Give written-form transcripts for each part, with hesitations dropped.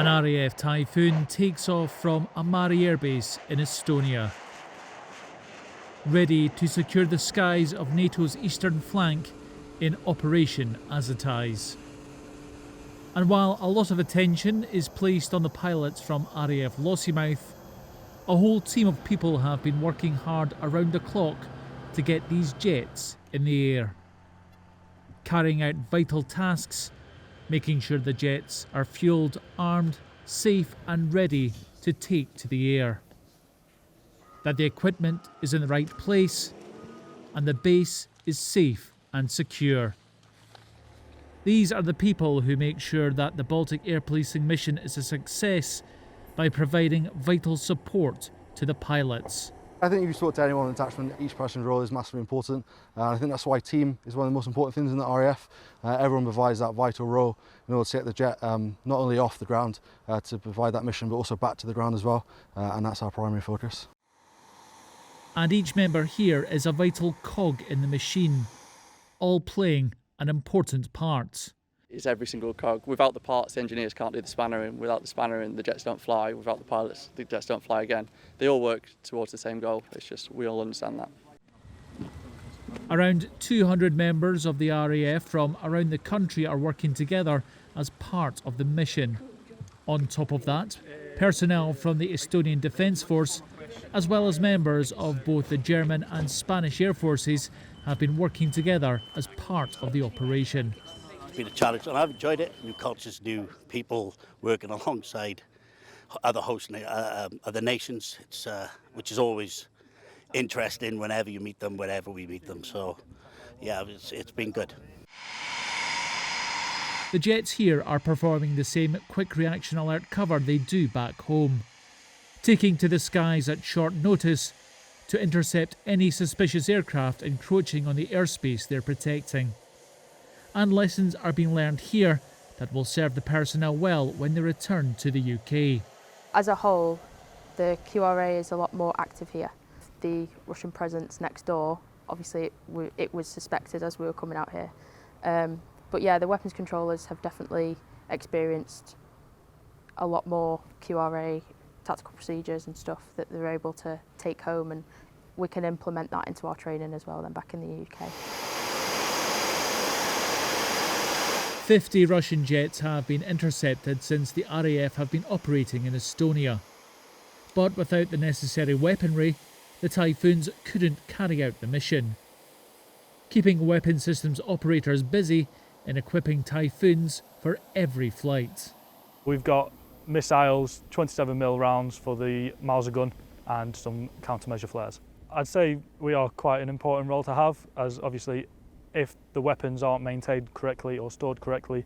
An RAF Typhoon takes off from Amari Air Base in Estonia, ready to secure the skies of NATO's eastern flank in Operation Azotize. And while a lot of attention is placed on the pilots from RAF Lossiemouth, a whole team of people have been working hard around the clock to get these jets in the air, carrying out vital tasks, making sure the jets are fueled, armed, safe and ready to take to the air, that the equipment is in the right place and the base is safe and secure. These are the people who make sure that the Baltic Air Policing mission is a success by providing vital support to the pilots. I think if you talk to anyone in detachment, each person's role is massively important. I think that's why team is one of the most important things in the RAF. Everyone provides that vital role in order to get the jet not only off the ground to provide that mission, but also back to the ground as well. And that's our primary focus. And each member here is a vital cog in the machine, all playing an important part. It's every single cog. Without the parts, the engineers can't do the spannering. Without the spannering, the jets don't fly. Without the pilots, the jets don't fly again. They all work towards the same goal. It's just we all understand that. Around 200 members of the RAF from around the country are working together as part of the mission. On top of that, personnel from the Estonian Defence Force, as well as members of both the German and Spanish Air Forces, have been working together as part of the operation. It's been a challenge and I've enjoyed it. New cultures, new people working alongside other host other nations, which is always interesting whenever you meet them, wherever we meet them. So yeah, it's been good. The jets here are performing the same quick reaction alert cover they do back home, taking to the skies at short notice to intercept any suspicious aircraft encroaching on the airspace they're protecting. And lessons are being learned here that will serve the personnel well when they return to the UK. As a whole, the QRA is a lot more active here. The Russian presence next door, obviously it was suspected as we were coming out here. But yeah, the weapons controllers have definitely experienced a lot more QRA tactical procedures and stuff that they're able to take home, and we can implement that into our training as well then back in the UK. 50 Russian jets have been intercepted since the RAF have been operating in Estonia. But without the necessary weaponry, the Typhoons couldn't carry out the mission, keeping weapon systems operators busy in equipping Typhoons for every flight. We've got missiles, 27mm rounds for the Mauser gun and some countermeasure flares. I'd say we are quite an important role to have, as obviously if the weapons aren't maintained correctly or stored correctly,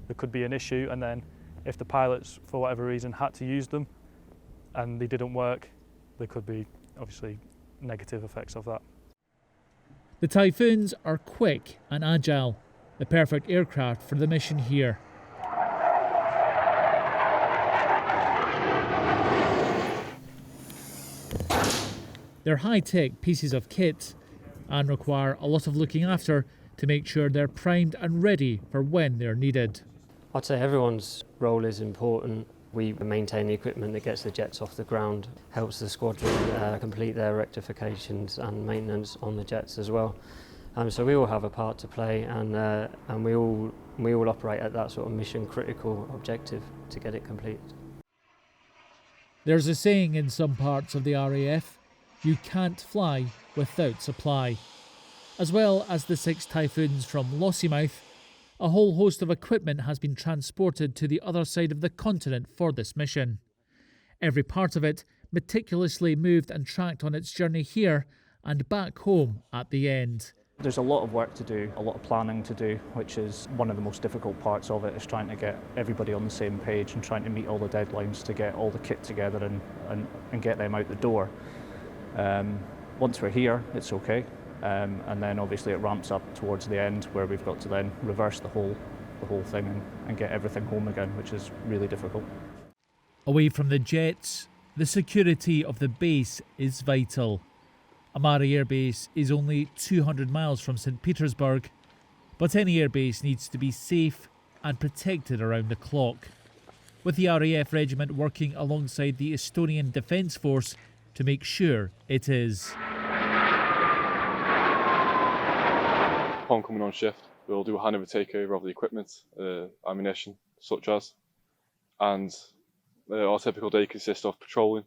there could be an issue, and then if the pilots for whatever reason had to use them and they didn't work, there could be obviously negative effects of that. The Typhoons are quick and agile, the perfect aircraft for the mission here. They're high-tech pieces of kit and require a lot of looking after to make sure they're primed and ready for when they're needed. I'd say everyone's role is important. We maintain the equipment that gets the jets off the ground, helps the squadron complete their rectifications and maintenance on the jets as well. So we all have a part to play, and we all operate at that sort of mission critical objective to get it complete. There's a saying in some parts of the RAF, you can't fly without supply. As well as the 6 Typhoons from Lossiemouth, a whole host of equipment has been transported to the other side of the continent for this mission. Every part of it meticulously moved and tracked on its journey here and back home at the end. There's a lot of work to do, a lot of planning to do, which is one of the most difficult parts of it, is trying to get everybody on the same page and trying to meet all the deadlines to get all the kit together and get them out the door. Once we're here, it's okay. And then obviously it ramps up towards the end where we've got to then reverse the whole thing and get everything home again, which is really difficult. Away from the jets, the security of the base is vital. Amari Air Base is only 200 miles from St. Petersburg, but any airbase needs to be safe and protected around the clock. with the RAF regiment working alongside the Estonian Defence Force to make sure it is. Upon coming on shift, we'll do a handover takeover of the equipment, ammunition, such as, and our typical day consists of patrolling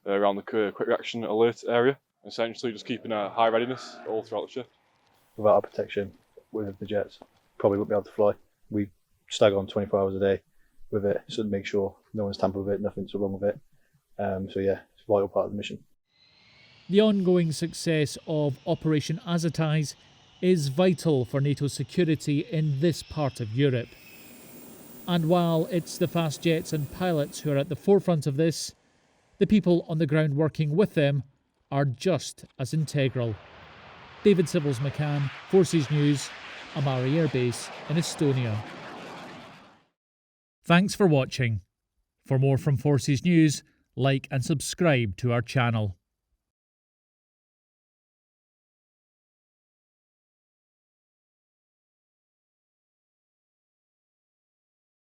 around the quick reaction alert area, essentially just keeping a high readiness all throughout the shift. Without our protection with the jets, probably wouldn't be able to fly. We stagger on 24 hours a day with it, so to make sure no one's tampered with it, nothing's wrong with it. So yeah, it's a vital part of the mission. The ongoing success of Operation Azotize is vital for NATO's security in this part of Europe. And while it's the fast jets and pilots who are at the forefront of this, the people on the ground working with them are just as integral. David Civils-McCann, Forces News, Amari Air Base in Estonia. Thanks for watching. For more from Forces News, like and subscribe to our channel.